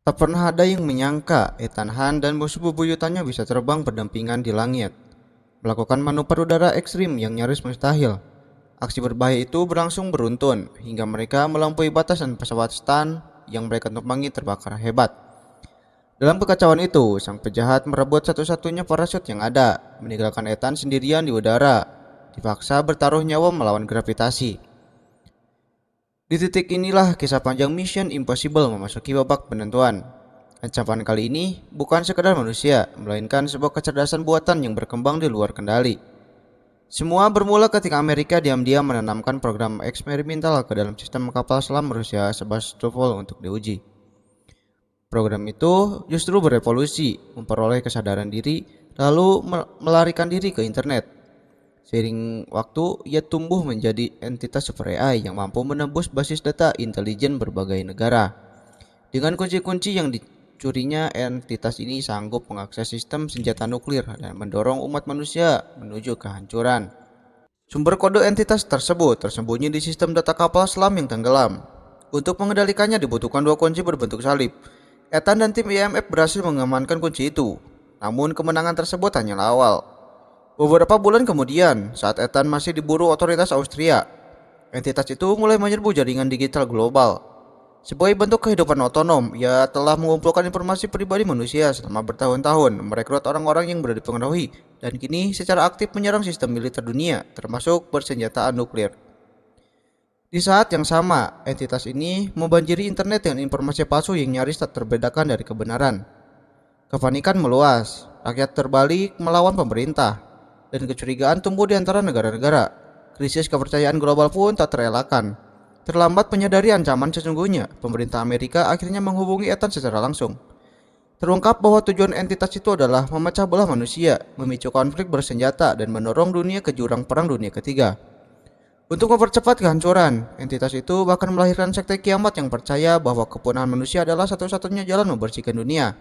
Tak pernah ada yang menyangka Ethan Hunt dan musuh bebuyutannya bisa terbang berdampingan di langit, melakukan manuver udara ekstrim yang nyaris mustahil. Aksi berbahaya itu berlangsung beruntun hingga mereka melampaui batasan pesawat Stan yang mereka tumpangi terbakar hebat. Dalam kekacauan itu, sang penjahat merebut satu-satunya parasut yang ada, meninggalkan Ethan sendirian di udara, dipaksa bertaruh nyawa melawan gravitasi. Di titik inilah kisah panjang Mission Impossible memasuki babak penentuan. Ancaman kali ini bukan sekedar manusia, melainkan sebuah kecerdasan buatan yang berkembang di luar kendali. Semua bermula ketika Amerika diam-diam menanamkan program eksperimental ke dalam sistem kapal selam Rusia Sebastopol untuk diuji. Program itu justru berevolusi, memperoleh kesadaran diri, lalu melarikan diri ke internet. Seiring waktu, ia tumbuh menjadi entitas super AI yang mampu menembus basis data intelijen berbagai negara. Dengan kunci-kunci yang dicurinya, entitas ini sanggup mengakses sistem senjata nuklir dan mendorong umat manusia menuju kehancuran. Sumber kode entitas tersebut tersembunyi di sistem data kapal selam yang tenggelam. Untuk mengendalikannya dibutuhkan dua kunci berbentuk salib. Ethan dan tim IMF berhasil mengamankan kunci itu. Namun kemenangan tersebut hanyalah awal. Beberapa bulan kemudian, saat Ethan masih diburu otoritas Austria, entitas itu mulai menyerbu jaringan digital global. Sebagai bentuk kehidupan otonom, ia telah mengumpulkan informasi pribadi manusia selama bertahun-tahun, merekrut orang-orang yang berada dipengaruhi, dan kini secara aktif menyerang sistem militer dunia, termasuk persenjataan nuklir. Di saat yang sama, entitas ini membanjiri internet dengan informasi palsu yang nyaris tak terbedakan dari kebenaran. Kepanikan meluas, rakyat terbalik melawan pemerintah, dan kecurigaan tumbuh di antara negara-negara. Krisis kepercayaan global pun tak terelakkan. Terlambat menyadari ancaman sesungguhnya, pemerintah Amerika akhirnya menghubungi Ethan secara langsung. Terungkap bahwa tujuan entitas itu adalah memecah belah manusia, memicu konflik bersenjata, dan mendorong dunia ke jurang perang dunia ketiga. Untuk mempercepat kehancuran, entitas itu bahkan melahirkan sekte kiamat yang percaya bahwa kepunahan manusia adalah satu-satunya jalan membersihkan dunia.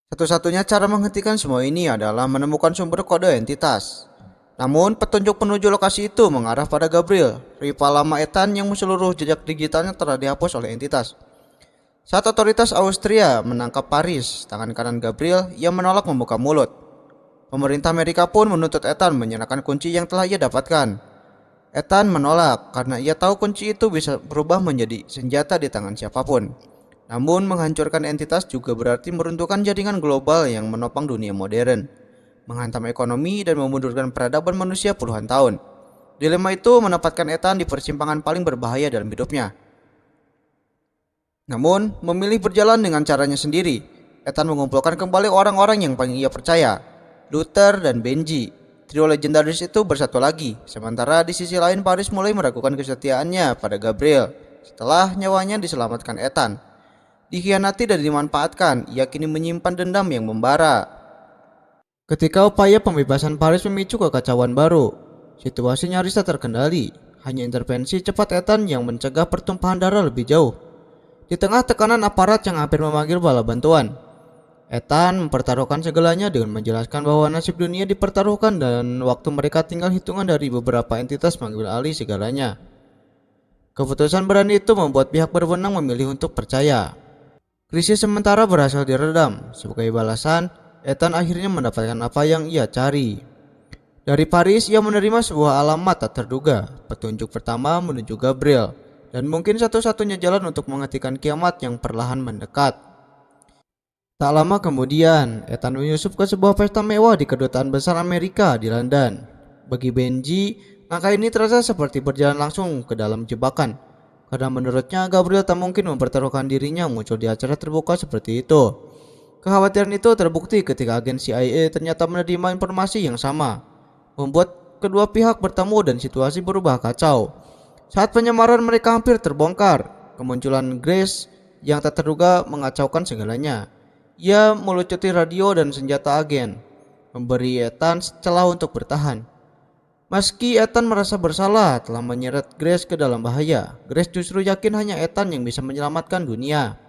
Satu-satunya cara menghentikan semua ini adalah menemukan sumber kode entitas. Namun, petunjuk menuju lokasi itu mengarah pada Gabriel, rival lama Ethan yang seluruh jejak digitalnya telah dihapus oleh entitas. Saat otoritas Austria menangkap Paris, tangan kanan Gabriel, ia menolak membuka mulut. Pemerintah Amerika pun menuntut Ethan menyerahkan kunci yang telah ia dapatkan. Ethan menolak karena ia tahu kunci itu bisa berubah menjadi senjata di tangan siapapun. Namun menghancurkan entitas juga berarti meruntuhkan jaringan global yang menopang dunia modern, menghantam ekonomi dan memundurkan peradaban manusia puluhan tahun. Dilema itu menempatkan Ethan di persimpangan paling berbahaya dalam hidupnya. Namun, memilih berjalan dengan caranya sendiri. Ethan mengumpulkan kembali orang-orang yang paling ia percaya, Luther dan Benji. Trio legendaris itu bersatu lagi, sementara di sisi lain Paris mulai meragukan kesetiaannya pada Gabriel setelah nyawanya diselamatkan Ethan. Dikhianati dan dimanfaatkan, ia kini menyimpan dendam yang membara. Ketika upaya pembebasan Paris memicu kekacauan baru, situasi nyaris tak terkendali. Hanya intervensi cepat Ethan yang mencegah pertumpahan darah lebih jauh. Di tengah tekanan aparat yang hampir memanggil bala bantuan, Ethan mempertaruhkan segalanya dengan menjelaskan bahwa nasib dunia dipertaruhkan dan waktu mereka tinggal hitungan dari beberapa entitas mengambil alih segalanya. Keputusan berani itu membuat pihak berwenang memilih untuk percaya. Krisis sementara berhasil diredam. Sebagai balasan, Ethan akhirnya mendapatkan apa yang ia cari. Dari Paris, ia menerima sebuah alamat tak terduga, petunjuk pertama menuju Gabriel, dan mungkin satu-satunya jalan untuk menghentikan kiamat yang perlahan mendekat. Tak lama kemudian, Ethan menyusup ke sebuah pesta mewah di kedutaan besar Amerika di London. Bagi Benji, langkah ini terasa seperti berjalan langsung ke dalam jebakan, karena menurutnya Gabriel tak mungkin mempertaruhkan dirinya muncul di acara terbuka seperti itu. Kekhawatiran itu terbukti ketika agen CIA ternyata menerima informasi yang sama, membuat kedua pihak bertemu dan situasi berubah kacau. Saat penyamaran mereka hampir terbongkar, kemunculan Grace yang tak terduga mengacaukan segalanya. Ia melucuti radio dan senjata agen, memberi Ethan celah untuk bertahan. Meski Ethan merasa bersalah telah menyeret Grace ke dalam bahaya, Grace justru yakin hanya Ethan yang bisa menyelamatkan dunia.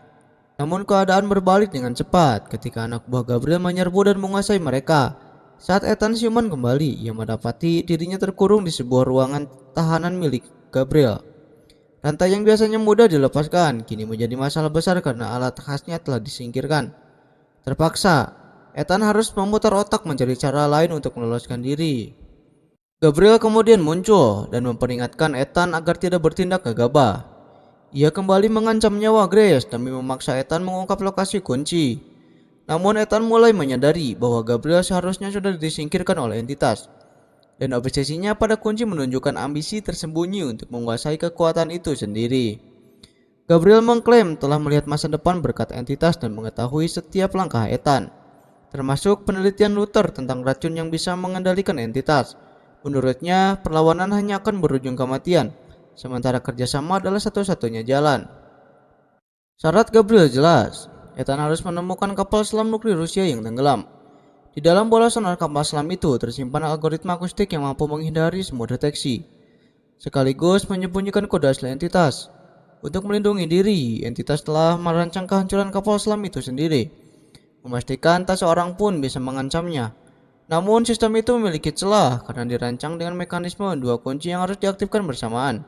Namun keadaan berbalik dengan cepat ketika anak buah Gabriel menyerbu dan menguasai mereka. Saat Ethan siuman kembali, ia mendapati dirinya terkurung di sebuah ruangan tahanan milik Gabriel. Rantai yang biasanya mudah dilepaskan kini menjadi masalah besar karena alat khasnya telah disingkirkan. Terpaksa, Ethan harus memutar otak mencari cara lain untuk meloloskan diri. Gabriel kemudian muncul dan memperingatkan Ethan agar tidak bertindak gegabah. Ia kembali mengancam nyawa Grace demi memaksa Ethan mengungkap lokasi kunci. Namun Ethan mulai menyadari bahwa Gabriel seharusnya sudah disingkirkan oleh entitas. Dan obsesinya pada kunci menunjukkan ambisi tersembunyi untuk menguasai kekuatan itu sendiri. Gabriel mengklaim telah melihat masa depan berkat entitas dan mengetahui setiap langkah Ethan, termasuk penelitian Luther tentang racun yang bisa mengendalikan entitas. Menurutnya, perlawanan hanya akan berujung kematian, sementara kerjasama adalah satu-satunya jalan. Syarat Gabriel jelas, Ethan harus menemukan kapal selam nuklir Rusia yang tenggelam. Di dalam bola sonar kapal selam itu tersimpan algoritma akustik yang mampu menghindari semua deteksi, sekaligus menyembunyikan kode asli entitas. Untuk melindungi diri, entitas telah merancang kehancuran kapal selam itu sendiri, memastikan tak seorang pun bisa mengancamnya. Namun sistem itu memiliki celah karena dirancang dengan mekanisme dua kunci yang harus diaktifkan bersamaan.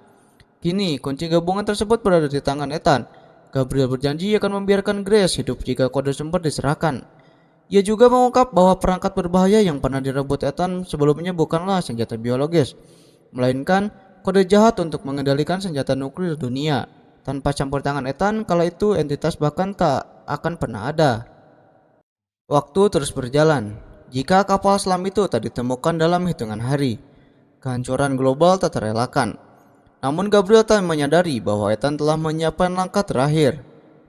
Kini kunci gabungan tersebut berada di tangan Ethan. Gabriel berjanji akan membiarkan Grace hidup jika kode sumber diserahkan. Ia juga mengungkap bahwa perangkat berbahaya yang pernah direbut Ethan sebelumnya bukanlah senjata biologis, melainkan kode jahat untuk mengendalikan senjata nuklir dunia. Tanpa campur tangan Ethan, kala itu entitas bahkan tak akan pernah ada. Waktu terus berjalan. Jika kapal selam itu tak ditemukan dalam hitungan hari, kehancuran global tak terelakkan. Namun Gabriel tak menyadari bahwa Ethan telah menyiapkan langkah terakhir.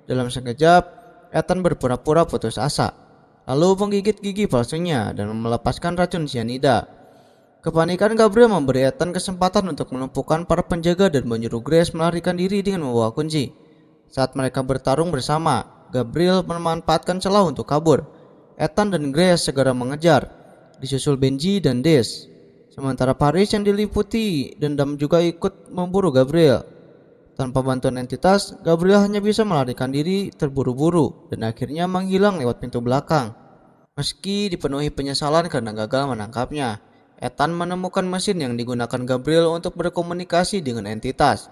Dalam sekejap, Ethan berpura-pura putus asa, lalu menggigit gigi palsunya dan melepaskan racun cyanida. Kepanikan Gabriel memberi Ethan kesempatan untuk melumpuhkan para penjaga dan menyuruh Grace melarikan diri dengan membawa kunci. Saat mereka bertarung bersama, Gabriel memanfaatkan celah untuk kabur. Ethan dan Grace segera mengejar, disusul Benji dan Des. Sementara Paris yang diliputi dendam juga ikut memburu Gabriel. Tanpa bantuan entitas, Gabriel hanya bisa melarikan diri terburu-buru dan akhirnya menghilang lewat pintu belakang. Meski dipenuhi penyesalan karena gagal menangkapnya, Ethan menemukan mesin yang digunakan Gabriel untuk berkomunikasi dengan entitas.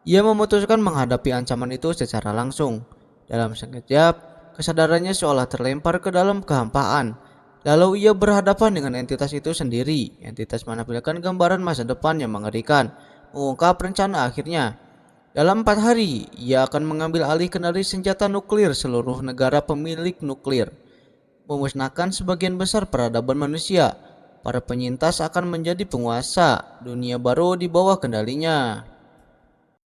Ia memutuskan menghadapi ancaman itu secara langsung. Dalam sekejap, kesadarannya seolah terlempar ke dalam kehampaan. Lalu ia berhadapan dengan entitas itu sendiri. Entitas menampilkan gambaran masa depan yang mengerikan, mengungkap rencana akhirnya. Dalam 4 hari, ia akan mengambil alih kendali senjata nuklir seluruh negara pemilik nuklir, memusnahkan sebagian besar peradaban manusia. Para penyintas akan menjadi penguasa dunia baru di bawah kendalinya.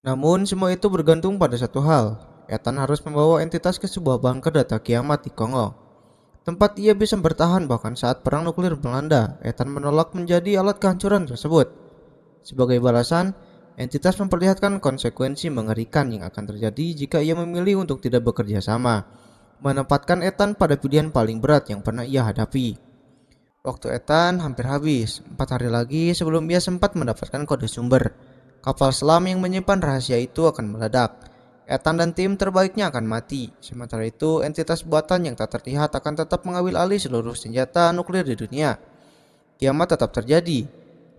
Namun semua itu bergantung pada satu hal. Ethan harus membawa entitas ke sebuah bunker data kiamat di Kongo, tempat ia bisa bertahan bahkan saat perang nuklir melanda. Ethan menolak menjadi alat kehancuran tersebut. Sebagai balasan, entitas memperlihatkan konsekuensi mengerikan yang akan terjadi jika ia memilih untuk tidak bekerja sama, menempatkan Ethan pada pilihan paling berat yang pernah ia hadapi. Waktu Ethan hampir habis, 4 hari lagi sebelum ia sempat mendapatkan kode sumber. Kapal selam yang menyimpan rahasia itu akan meledak. Ethan dan tim terbaiknya akan mati. Sementara itu, entitas buatan yang tak terlihat akan tetap mengambil alih seluruh senjata nuklir di dunia. Kiamat tetap terjadi.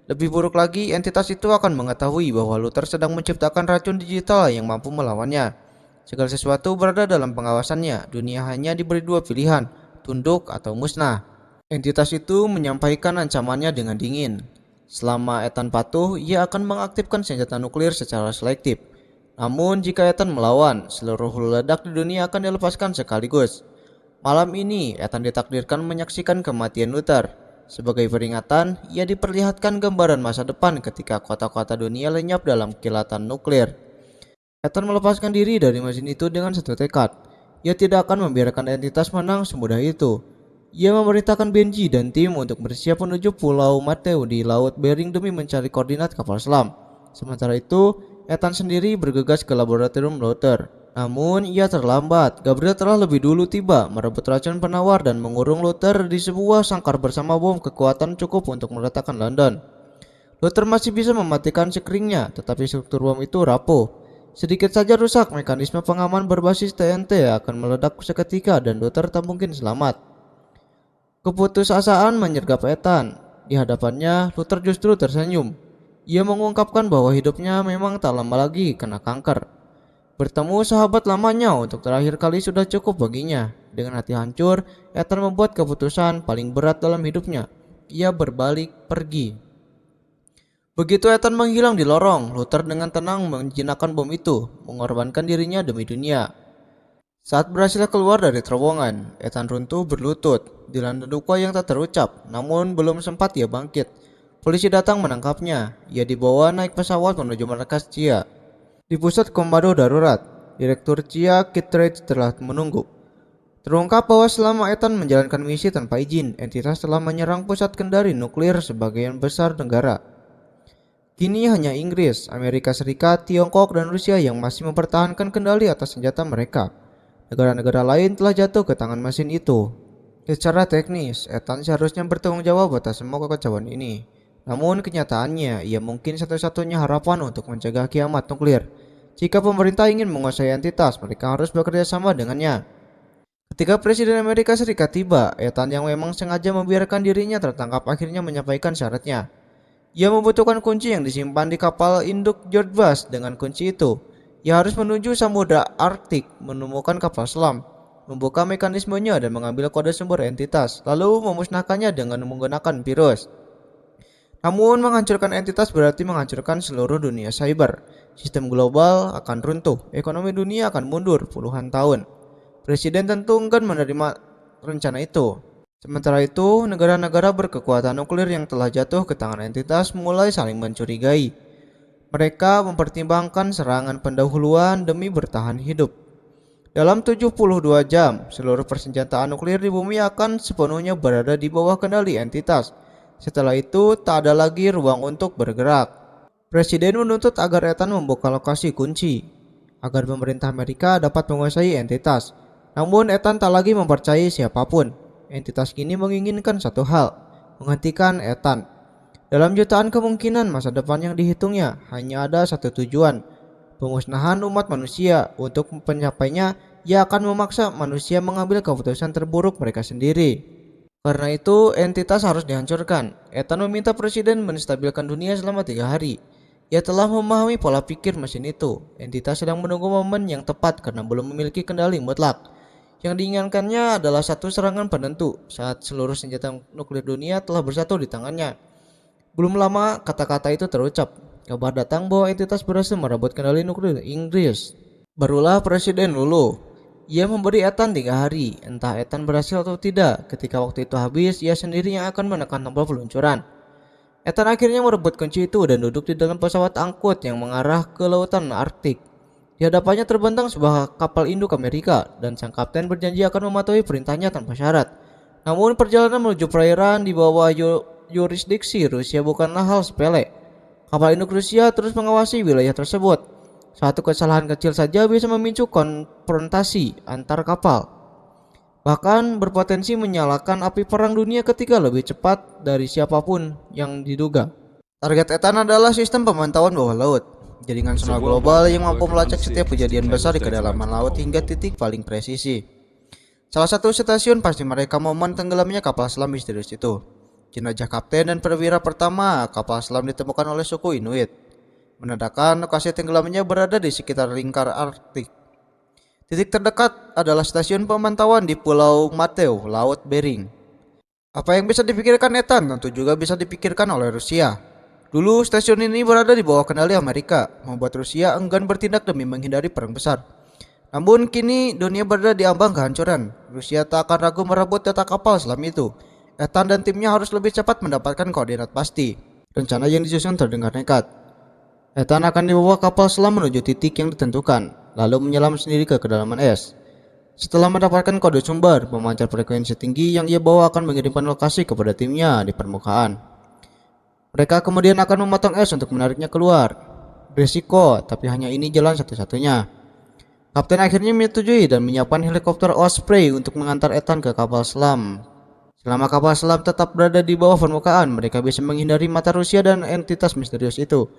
Lebih buruk lagi, entitas itu akan mengetahui bahwa Luther sedang menciptakan racun digital yang mampu melawannya. Segala sesuatu berada dalam pengawasannya. Dunia hanya diberi 2 pilihan, tunduk atau musnah. Entitas itu menyampaikan ancamannya dengan dingin. Selama Ethan patuh, ia akan mengaktifkan senjata nuklir secara selektif. Namun jika Ethan melawan, seluruh ledak di dunia akan dilepaskan sekaligus. Malam ini, Ethan ditakdirkan menyaksikan kematian Luther. Sebagai peringatan, ia diperlihatkan gambaran masa depan ketika kota-kota dunia lenyap dalam kilatan nuklir. Ethan melepaskan diri dari mesin itu dengan satu tekad. Ia tidak akan membiarkan entitas menang semudah itu. Ia memerintahkan Benji dan tim untuk bersiap menuju Pulau Mateo di Laut Bering demi mencari koordinat kapal selam. Sementara itu, Ethan sendiri bergegas ke laboratorium Luther. Namun ia terlambat. Gabriel telah lebih dulu tiba, merebut racun penawar dan mengurung Luther di sebuah sangkar bersama bom kekuatan cukup untuk meletakkan London. Luther masih bisa mematikan sekringnya, tetapi struktur bom itu rapuh. Sedikit saja rusak, mekanisme pengaman berbasis TNT akan meledak seketika dan Luther tak mungkin selamat. Keputusasaan menyergap Ethan. Di hadapannya, Luther justru tersenyum. Ia mengungkapkan bahwa hidupnya memang tak lama lagi kena kanker. Bertemu sahabat lamanya untuk terakhir kali sudah cukup baginya. Dengan hati hancur, Ethan membuat keputusan paling berat dalam hidupnya. Ia berbalik pergi. Begitu Ethan menghilang di lorong, Luther dengan tenang menjinakkan bom itu, mengorbankan dirinya demi dunia. Saat berhasil keluar dari terowongan, Ethan runtuh berlutut, dilanda duka yang tak terucap, namun belum sempat ia bangkit. Polisi datang menangkapnya. Ia dibawa naik pesawat menuju markas CIA. Di pusat komando darurat, Direktur CIA Kittredge telah menunggu. Terungkap bahwa selama Ethan menjalankan misi tanpa izin, entitas telah menyerang pusat kendali nuklir sebagian besar negara. Kini hanya Inggris, Amerika Serikat, Tiongkok, dan Rusia yang masih mempertahankan kendali atas senjata mereka. Negara-negara lain telah jatuh ke tangan mesin itu. Secara teknis, Ethan seharusnya bertanggung jawab atas semua kekacauan ini. Namun kenyataannya, ia mungkin satu-satunya harapan untuk mencegah kiamat nuklir. Jika pemerintah ingin menguasai entitas, mereka harus bekerja sama dengannya. Ketika Presiden Amerika Serikat tiba, Ethan yang memang sengaja membiarkan dirinya tertangkap akhirnya menyampaikan syaratnya. Ia membutuhkan kunci yang disimpan di kapal induk George Bush. Dengan kunci itu, ia harus menuju Samudra Arktik, menemukan kapal selam, membuka mekanismenya dan mengambil kode sumber entitas, lalu memusnahkannya dengan menggunakan virus. Namun menghancurkan entitas berarti menghancurkan seluruh dunia cyber. Sistem global akan runtuh, ekonomi dunia akan mundur puluhan tahun. Presiden tentu enggan menerima rencana itu. Sementara itu, negara-negara berkekuatan nuklir yang telah jatuh ke tangan entitas mulai saling mencurigai. Mereka mempertimbangkan serangan pendahuluan demi bertahan hidup. Dalam 72 jam, seluruh persenjataan nuklir di bumi akan sepenuhnya berada di bawah kendali entitas. Setelah itu, tak ada lagi ruang untuk bergerak. Presiden menuntut agar Ethan membuka lokasi kunci, agar pemerintah Amerika dapat menguasai entitas. Namun Ethan tak lagi mempercayai siapapun. Entitas kini menginginkan satu hal, menghentikan Ethan. Dalam jutaan kemungkinan masa depan yang dihitungnya, hanya ada satu tujuan, pemusnahan umat manusia. Untuk pencapainya, ia akan memaksa manusia mengambil keputusan terburuk mereka sendiri. Karena itu, entitas harus dihancurkan. Ethan meminta Presiden menstabilkan dunia selama 3 hari. Ia telah memahami pola pikir mesin itu. Entitas sedang menunggu momen yang tepat karena belum memiliki kendali mutlak. Yang diinginkannya adalah satu serangan penentu saat seluruh senjata nuklir dunia telah bersatu di tangannya. Belum lama kata-kata itu terucap. Kabar datang bahwa entitas berhasil merebut kendali nuklir Inggris. Barulah Presiden luluh. Ia memberi Ethan 3 hari. Entah Ethan berhasil atau tidak. Ketika waktu itu habis, ia sendiri yang akan menekan tombol peluncuran. Ethan akhirnya merebut kunci itu dan duduk di dalam pesawat angkut yang mengarah ke lautan Arktik. Di hadapannya terbentang sebuah kapal induk Amerika dan sang kapten berjanji akan mematuhi perintahnya tanpa syarat. Namun perjalanan menuju perairan di bawah yurisdiksi Rusia bukanlah hal sepele. Kapal induk Rusia terus mengawasi wilayah tersebut. Satu kesalahan kecil saja bisa memicu konfrontasi antar kapal. Bahkan berpotensi menyalakan api perang dunia ketiga lebih cepat dari siapapun yang diduga. Target Ethan adalah sistem pemantauan bawah laut. Jaringan sonar global yang mampu melacak setiap kejadian besar di kedalaman laut hingga titik paling presisi. Salah satu stasiun pasti mereka momen tenggelamnya kapal selam misterius itu. Jenazah kapten dan perwira pertama kapal selam ditemukan oleh suku Inuit. Menandakan lokasi tenggelamnya berada di sekitar lingkar Arktik. Titik terdekat adalah stasiun pemantauan di Pulau Mateo, Laut Bering. Apa yang bisa dipikirkan Ethan tentu juga bisa dipikirkan oleh Rusia. Dulu stasiun ini berada di bawah kendali Amerika, membuat Rusia enggan bertindak demi menghindari perang besar. Namun kini dunia berada di ambang kehancuran. Rusia tak akan ragu merebut data kapal selam itu. Ethan dan timnya harus lebih cepat mendapatkan koordinat pasti. Rencana yang disusun terdengar nekat. Ethan akan dibawa kapal selam menuju titik yang ditentukan, lalu menyelam sendiri ke kedalaman es. Setelah mendapatkan kode sumber, pemancar frekuensi tinggi yang ia bawa akan mengirimkan lokasi kepada timnya di permukaan. Mereka kemudian akan memotong es untuk menariknya keluar. Berisiko, tapi hanya ini jalan satu-satunya. Kapten akhirnya menyetujui dan menyiapkan helikopter Osprey untuk mengantar Ethan ke kapal selam. Selama kapal selam tetap berada di bawah permukaan, mereka bisa menghindari mata Rusia dan entitas misterius itu.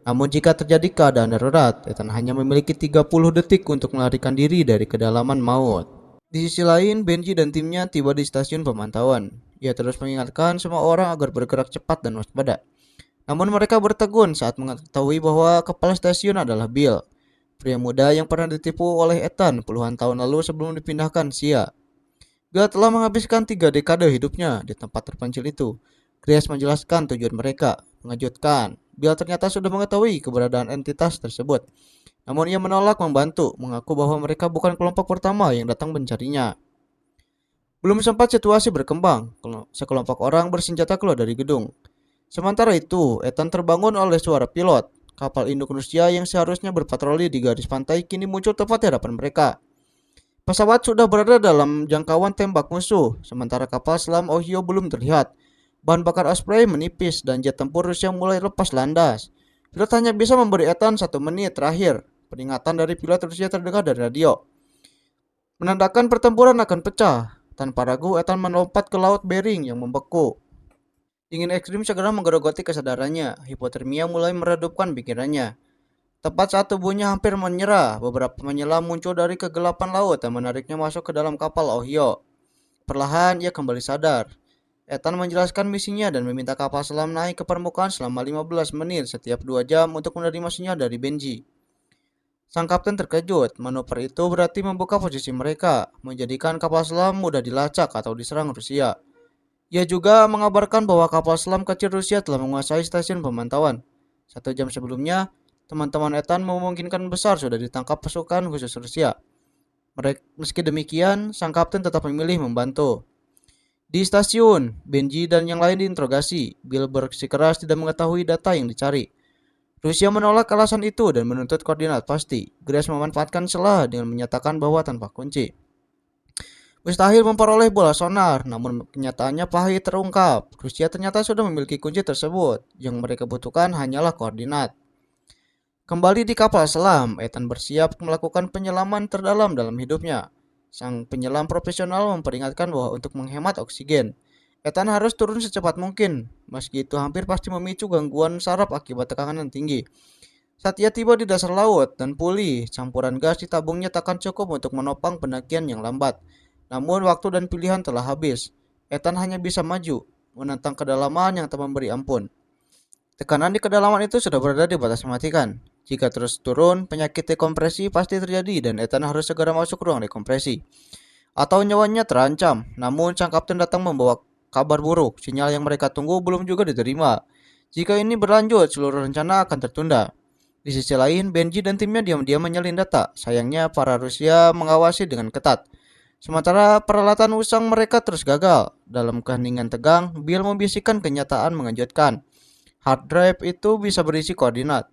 Namun jika terjadi keadaan darurat, Ethan hanya memiliki 30 detik untuk melarikan diri dari kedalaman maut. Di sisi lain, Benji dan timnya tiba di stasiun pemantauan. Ia terus mengingatkan semua orang agar bergerak cepat dan waspada. Namun mereka bertegun saat mengetahui bahwa kepala stasiun adalah Bill, pria muda yang pernah ditipu oleh Ethan puluhan tahun lalu sebelum dipindahkan Sia. Bill telah menghabiskan 3 dekade hidupnya di tempat terpencil itu. Grace menjelaskan tujuan mereka. Mengejutkan, Bill ternyata sudah mengetahui keberadaan entitas tersebut. Namun ia menolak membantu, mengaku bahwa mereka bukan kelompok pertama yang datang mencarinya. Belum sempat situasi berkembang, sekelompok orang bersenjata keluar dari gedung. Sementara itu, Ethan terbangun oleh suara pilot. Kapal induk Rusia yang seharusnya berpatroli di garis pantai kini muncul tepat di hadapan mereka. Pesawat sudah berada dalam jangkauan tembak musuh, sementara kapal selam Ohio belum terlihat. Bahan bakar Osprey menipis dan jet tempur Rusia mulai lepas landas. Pilot hanya bisa memberi Ethan 1 menit terakhir. Peringatan dari pilot Rusia terdengar dari radio, menandakan pertempuran akan pecah. Tanpa ragu, Ethan melompat ke laut Bering yang membeku. Dingin ekstrim segera menggerogoti kesadarannya. Hipotermia mulai meredupkan pikirannya. Tepat saat tubuhnya hampir menyerah, beberapa penyelam muncul dari kegelapan laut dan menariknya masuk ke dalam kapal Ohio. Perlahan ia kembali sadar. Ethan menjelaskan misinya dan meminta kapal selam naik ke permukaan selama 15 menit setiap 2 jam untuk menerima sinyal dari Benji. Sang kapten terkejut, manuver itu berarti membuka posisi mereka, menjadikan kapal selam mudah dilacak atau diserang Rusia. Ia juga mengabarkan bahwa kapal selam kecil Rusia telah menguasai stasiun pemantauan. 1 jam sebelumnya, teman-teman Ethan memungkinkan besar sudah ditangkap pasukan khusus Rusia. Meski demikian, sang kapten tetap memilih membantu. Di stasiun, Benji dan yang lain diinterogasi. Bill bersikeras tidak mengetahui data yang dicari. Rusia menolak alasan itu dan menuntut koordinat pasti. Grace memanfaatkan celah dengan menyatakan bahwa tanpa kunci mustahil memperoleh bola sonar, namun kenyataannya pahit terungkap. Rusia ternyata sudah memiliki kunci tersebut. Yang mereka butuhkan hanyalah koordinat. Kembali di kapal selam, Ethan bersiap melakukan penyelaman terdalam dalam hidupnya. Sang penyelam profesional memperingatkan bahwa untuk menghemat oksigen, Ethan harus turun secepat mungkin, meski itu hampir pasti memicu gangguan saraf akibat tekanan yang tinggi. Saat ia tiba di dasar laut dan pulih, campuran gas di tabungnya takkan cukup untuk menopang pendakian yang lambat. Namun waktu dan pilihan telah habis. Ethan hanya bisa maju, menentang kedalaman yang tak memberi ampun. Tekanan di kedalaman itu sudah berada di batas mematikan. Jika terus turun, penyakit dekompresi pasti terjadi dan Ethan harus segera masuk ruang dekompresi. Atau nyawanya terancam. Namun sang kapten datang membawa kabar buruk. Sinyal yang mereka tunggu belum juga diterima. Jika ini berlanjut, seluruh rencana akan tertunda. Di sisi lain, Benji dan timnya diam-diam menyalin data. Sayangnya, para Rusia mengawasi dengan ketat. Sementara peralatan usang mereka terus gagal. Dalam keheningan tegang, Bill membisikkan kenyataan mengejutkan. Hard drive itu bisa berisi koordinat.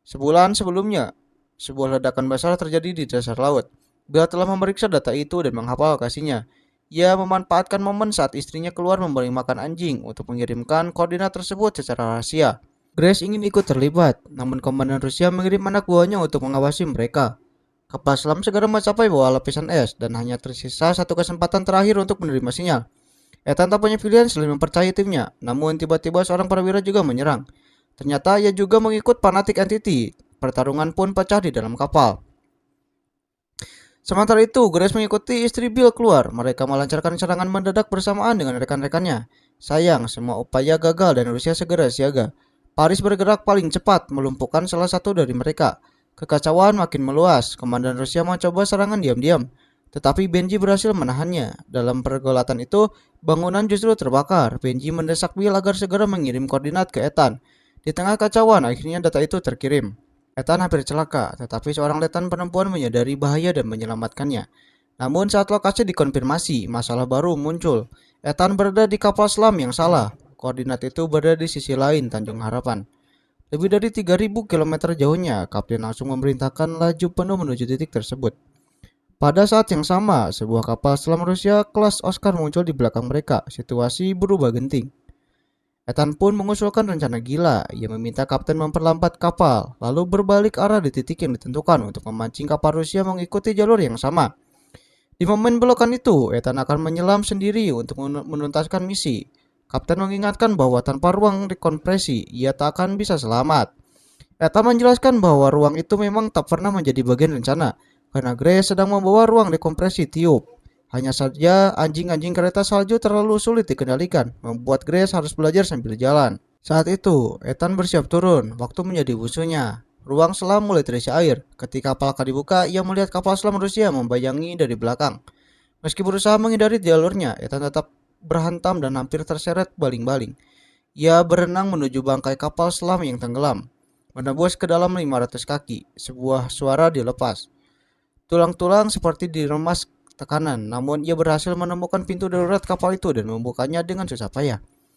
Sebulan sebelumnya, sebuah ledakan besar terjadi di dasar laut. Bill telah memeriksa data itu dan menghafal lokasinya. Ia memanfaatkan momen saat istrinya keluar memberi makan anjing untuk mengirimkan koordinat tersebut secara rahasia. Grace ingin ikut terlibat, namun komandan Rusia mengirim anak buahnya untuk mengawasi mereka. Kapal selam segera mencapai bawah lapisan es dan hanya tersisa satu kesempatan terakhir untuk menerima sinyal. Ethan tak punya pilihan selain mempercayai timnya, namun tiba-tiba seorang perwira juga menyerang. Ternyata ia juga mengikut fanatik entity. Pertarungan pun pecah di dalam kapal. Sementara itu, Grace mengikuti istri Bill keluar. Mereka melancarkan serangan mendadak bersamaan dengan rekan-rekannya. Sayang, semua upaya gagal dan Rusia segera siaga. Paris bergerak paling cepat, melumpuhkan salah satu dari mereka. Kekacauan makin meluas. Komandan Rusia mencoba serangan diam-diam, tetapi Benji berhasil menahannya. Dalam pergolatan itu, bangunan justru terbakar. Benji mendesak Bill agar segera mengirim koordinat ke Ethan. Di tengah kacauan, akhirnya data itu terkirim. Ethan hampir celaka, tetapi seorang letnan perempuan menyadari bahaya dan menyelamatkannya. Namun saat lokasi dikonfirmasi, masalah baru muncul. Ethan berada di kapal selam yang salah. Koordinat itu berada di sisi lain Tanjung Harapan. Lebih dari 3.000 km jauhnya, kapten langsung memerintahkan laju penuh menuju titik tersebut. Pada saat yang sama, sebuah kapal selam Rusia kelas Oscar muncul di belakang mereka. Situasi berubah genting. Ethan pun mengusulkan rencana gila. Ia meminta kapten memperlambat kapal, lalu berbalik arah di titik yang ditentukan untuk memancing kapal Rusia mengikuti jalur yang sama. Di momen belokan itu, Ethan akan menyelam sendiri untuk menuntaskan misi. Kapten mengingatkan bahwa tanpa ruang dekompresi, ia tak akan bisa selamat. Ethan menjelaskan bahwa ruang itu memang tak pernah menjadi bagian rencana, karena Grace sedang membawa ruang dekompresi tiup. Hanya saja anjing-anjing kereta salju terlalu sulit dikendalikan, membuat Grace harus belajar sambil jalan. Saat itu, Ethan bersiap turun, waktu menjadi musuhnya. Ruang selam mulai terisi air. Ketika kapal akan dibuka, ia melihat kapal selam Rusia membayangi dari belakang. Meski berusaha menghindari jalurnya, Ethan tetap berhantam dan hampir terseret baling-baling. Ia berenang menuju bangkai kapal selam yang tenggelam, menembus ke dalam 500 kaki. Sebuah suara dilepas. Tulang-tulang seperti diremas tekanan, namun ia berhasil menemukan pintu darurat kapal itu dan membukanya dengan susah payah.